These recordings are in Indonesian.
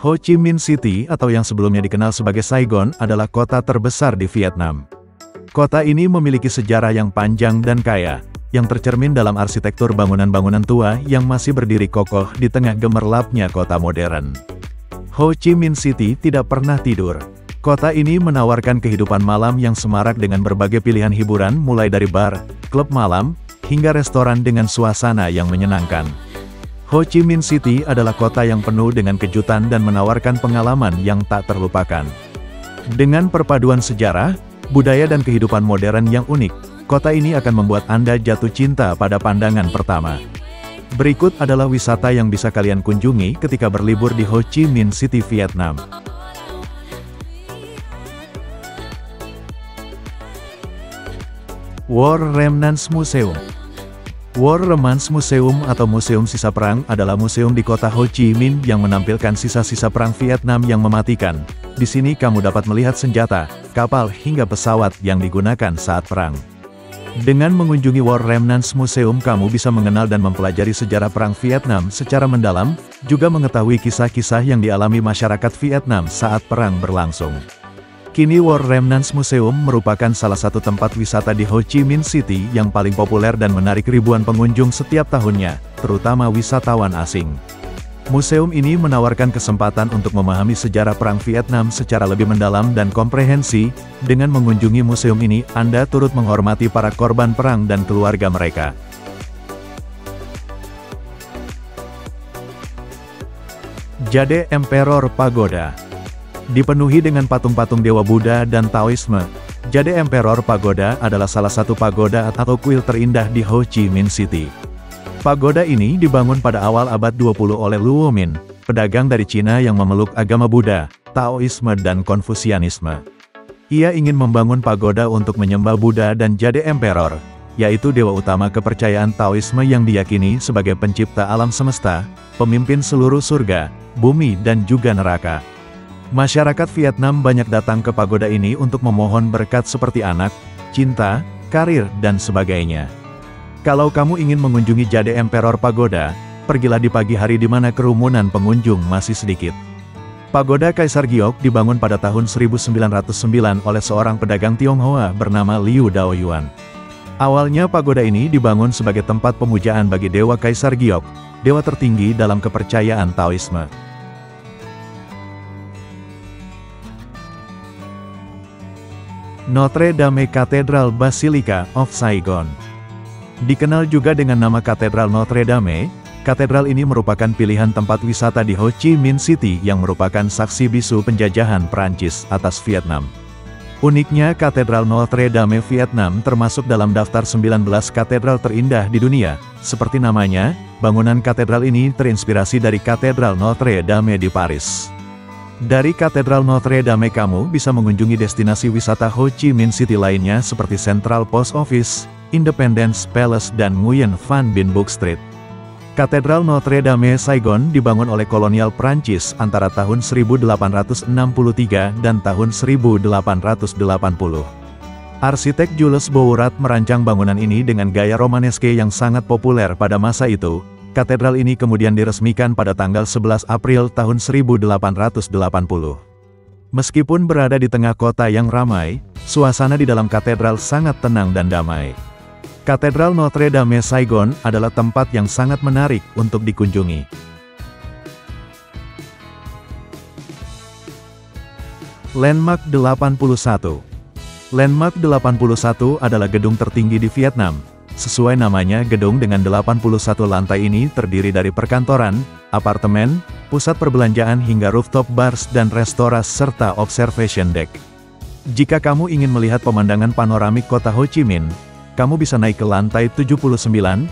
Ho Chi Minh City atau yang sebelumnya dikenal sebagai Saigon adalah kota terbesar di Vietnam. Kota ini memiliki sejarah yang panjang dan kaya, yang tercermin dalam arsitektur bangunan-bangunan tua yang masih berdiri kokoh di tengah gemerlapnya kota modern. Ho Chi Minh City tidak pernah tidur. Kota ini menawarkan kehidupan malam yang semarak dengan berbagai pilihan hiburan mulai dari bar, klub malam, hingga restoran dengan suasana yang menyenangkan. Ho Chi Minh City adalah kota yang penuh dengan kejutan dan menawarkan pengalaman yang tak terlupakan. Dengan perpaduan sejarah, budaya dan kehidupan modern yang unik, kota ini akan membuat Anda jatuh cinta pada pandangan pertama. Berikut adalah wisata yang bisa kalian kunjungi ketika berlibur di Ho Chi Minh City, Vietnam. War Remnants Museum. War Remnants Museum atau Museum Sisa Perang adalah museum di kota Ho Chi Minh yang menampilkan sisa-sisa perang Vietnam yang mematikan. Di sini kamu dapat melihat senjata, kapal hingga pesawat yang digunakan saat perang. Dengan mengunjungi War Remnants Museum kamu bisa mengenal dan mempelajari sejarah perang Vietnam secara mendalam, juga mengetahui kisah-kisah yang dialami masyarakat Vietnam saat perang berlangsung. Kini War Remnants Museum merupakan salah satu tempat wisata di Ho Chi Minh City yang paling populer dan menarik ribuan pengunjung setiap tahunnya, terutama wisatawan asing. Museum ini menawarkan kesempatan untuk memahami sejarah perang Vietnam secara lebih mendalam dan komprehensi. Dengan mengunjungi museum ini, Anda turut menghormati para korban perang dan keluarga mereka. Jade Emperor Pagoda. Dipenuhi dengan patung-patung Dewa Buddha dan Taoisme, Jade Emperor Pagoda adalah salah satu pagoda atau kuil terindah di Ho Chi Minh City. Pagoda ini dibangun pada awal abad 20 oleh Luo Min, pedagang dari Cina yang memeluk agama Buddha, Taoisme dan Konfusianisme. Ia ingin membangun pagoda untuk menyembah Buddha dan Jade Emperor, yaitu dewa utama kepercayaan Taoisme yang diyakini sebagai pencipta alam semesta, pemimpin seluruh surga, bumi dan juga neraka. Masyarakat Vietnam banyak datang ke pagoda ini untuk memohon berkat seperti anak, cinta, karir, dan sebagainya. Kalau kamu ingin mengunjungi Jade Emperor Pagoda, pergilah di pagi hari di mana kerumunan pengunjung masih sedikit. Pagoda Kaisar Giok dibangun pada tahun 1909 oleh seorang pedagang Tionghoa bernama Liu Daoyuan. Awalnya pagoda ini dibangun sebagai tempat pemujaan bagi Dewa Kaisar Giok, dewa tertinggi dalam kepercayaan Taoisme. Notre Dame Cathedral Basilica of Saigon. Dikenal juga dengan nama Katedral Notre Dame, katedral ini merupakan pilihan tempat wisata di Ho Chi Minh City yang merupakan saksi bisu penjajahan Prancis atas Vietnam. Uniknya Katedral Notre Dame Vietnam termasuk dalam daftar 19 katedral terindah di dunia. Seperti namanya, bangunan katedral ini terinspirasi dari Katedral Notre Dame di Paris. Dari Katedral Notre Dame kamu bisa mengunjungi destinasi wisata Ho Chi Minh City lainnya seperti Central Post Office, Independence Palace dan Nguyen Van Binh Book Street. Katedral Notre Dame Saigon dibangun oleh kolonial Prancis antara tahun 1863 dan tahun 1880. Arsitek Jules Bourat merancang bangunan ini dengan gaya Romaneske yang sangat populer pada masa itu. Katedral ini kemudian diresmikan pada tanggal 11 April tahun 1880. Meskipun berada di tengah kota yang ramai, suasana di dalam katedral sangat tenang dan damai. Katedral Notre Dame Saigon adalah tempat yang sangat menarik untuk dikunjungi. Landmark 81. Landmark 81 adalah gedung tertinggi di Vietnam. Sesuai namanya, gedung dengan 81 lantai ini terdiri dari perkantoran, apartemen, pusat perbelanjaan hingga rooftop bars dan restoran serta observation deck. Jika kamu ingin melihat pemandangan panoramik kota Ho Chi Minh, kamu bisa naik ke lantai 79, 80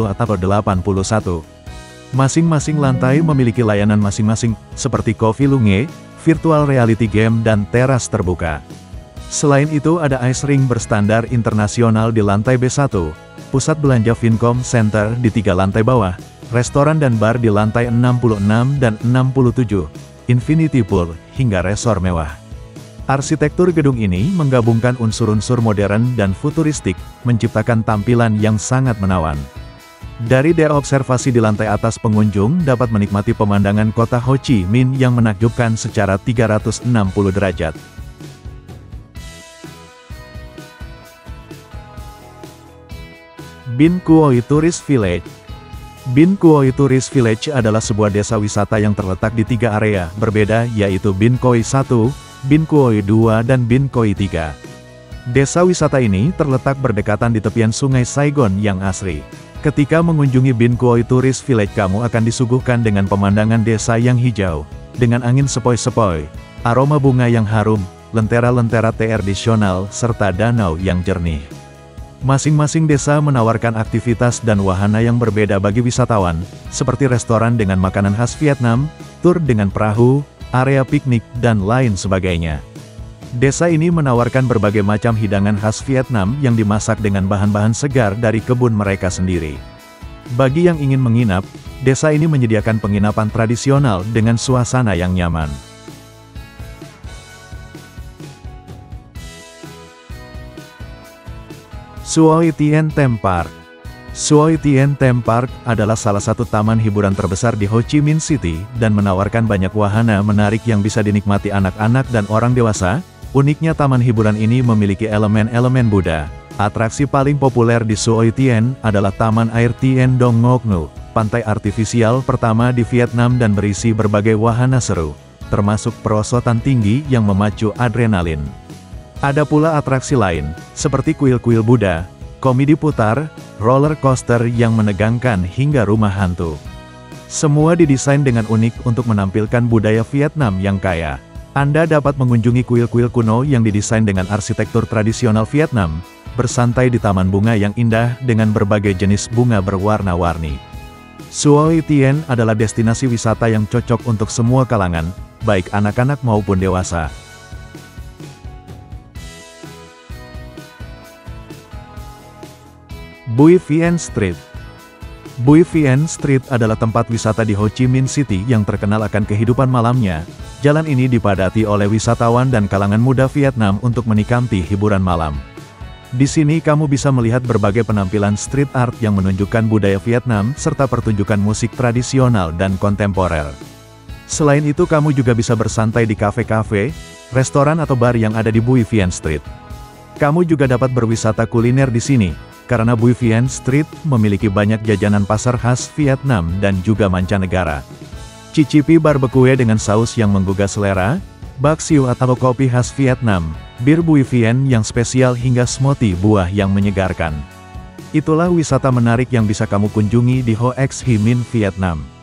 atau 81. Masing-masing lantai memiliki layanan masing-masing, seperti Coffee Lunge, virtual reality game dan teras terbuka. Selain itu ada ice rink berstandar internasional di lantai B1, pusat belanja Vincom Center di 3 lantai bawah, restoran dan bar di lantai 66 dan 67, infinity pool, hingga resor mewah. Arsitektur gedung ini menggabungkan unsur-unsur modern dan futuristik, menciptakan tampilan yang sangat menawan. Dari daerah observasi di lantai atas, pengunjung dapat menikmati pemandangan kota Ho Chi Minh yang menakjubkan secara 360 derajat. Bin Cuoi Tourist Village. Bin Cuoi Tourist Village adalah sebuah desa wisata yang terletak di 3 area berbeda, yaitu Bin Cuoi 1, Bin Cuoi 2 dan Bin Cuoi 3. Desa wisata ini terletak berdekatan di tepian sungai Saigon yang asri. Ketika mengunjungi Bin Cuoi Tourist Village, kamu akan disuguhkan dengan pemandangan desa yang hijau, dengan angin sepoi-sepoi, aroma bunga yang harum, lentera-lentera teh tradisional, serta danau yang jernih. Masing-masing desa menawarkan aktivitas dan wahana yang berbeda bagi wisatawan, seperti restoran dengan makanan khas Vietnam, tur dengan perahu, area piknik, dan lain sebagainya. Desa ini menawarkan berbagai macam hidangan khas Vietnam yang dimasak dengan bahan-bahan segar dari kebun mereka sendiri. Bagi yang ingin menginap, desa ini menyediakan penginapan tradisional dengan suasana yang nyaman. Suoi Tien Theme Park. Suoi Tien Theme Park adalah salah satu taman hiburan terbesar di Ho Chi Minh City dan menawarkan banyak wahana menarik yang bisa dinikmati anak-anak dan orang dewasa. Uniknya, taman hiburan ini memiliki elemen-elemen Buddha. Atraksi paling populer di Suoi Tien adalah Taman Air Tien Dong Ngoc Nu, pantai artifisial pertama di Vietnam dan berisi berbagai wahana seru, termasuk perosotan tinggi yang memacu adrenalin. Ada pula atraksi lain, seperti kuil-kuil Buddha, komedi putar, roller coaster yang menegangkan hingga rumah hantu. Semua didesain dengan unik untuk menampilkan budaya Vietnam yang kaya. Anda dapat mengunjungi kuil-kuil kuno yang didesain dengan arsitektur tradisional Vietnam, bersantai di taman bunga yang indah dengan berbagai jenis bunga berwarna-warni. Suoi Tien adalah destinasi wisata yang cocok untuk semua kalangan, baik anak-anak maupun dewasa. Bui Vien Street. Bui Vien Street adalah tempat wisata di Ho Chi Minh City yang terkenal akan kehidupan malamnya. Jalan ini dipadati oleh wisatawan dan kalangan muda Vietnam untuk menikmati hiburan malam. Di sini kamu bisa melihat berbagai penampilan street art yang menunjukkan budaya Vietnam serta pertunjukan musik tradisional dan kontemporer. Selain itu, kamu juga bisa bersantai di kafe-kafe, restoran atau bar yang ada di Bui Vien Street. Kamu juga dapat berwisata kuliner di sini, karena Bui Vien Street memiliki banyak jajanan pasar khas Vietnam dan juga mancanegara. Cicipi barbecue dengan saus yang menggugah selera, bak siu atau kopi khas Vietnam, bir Bui Vien yang spesial hingga smoothie buah yang menyegarkan. Itulah wisata menarik yang bisa kamu kunjungi di Ho Chi Minh, Vietnam.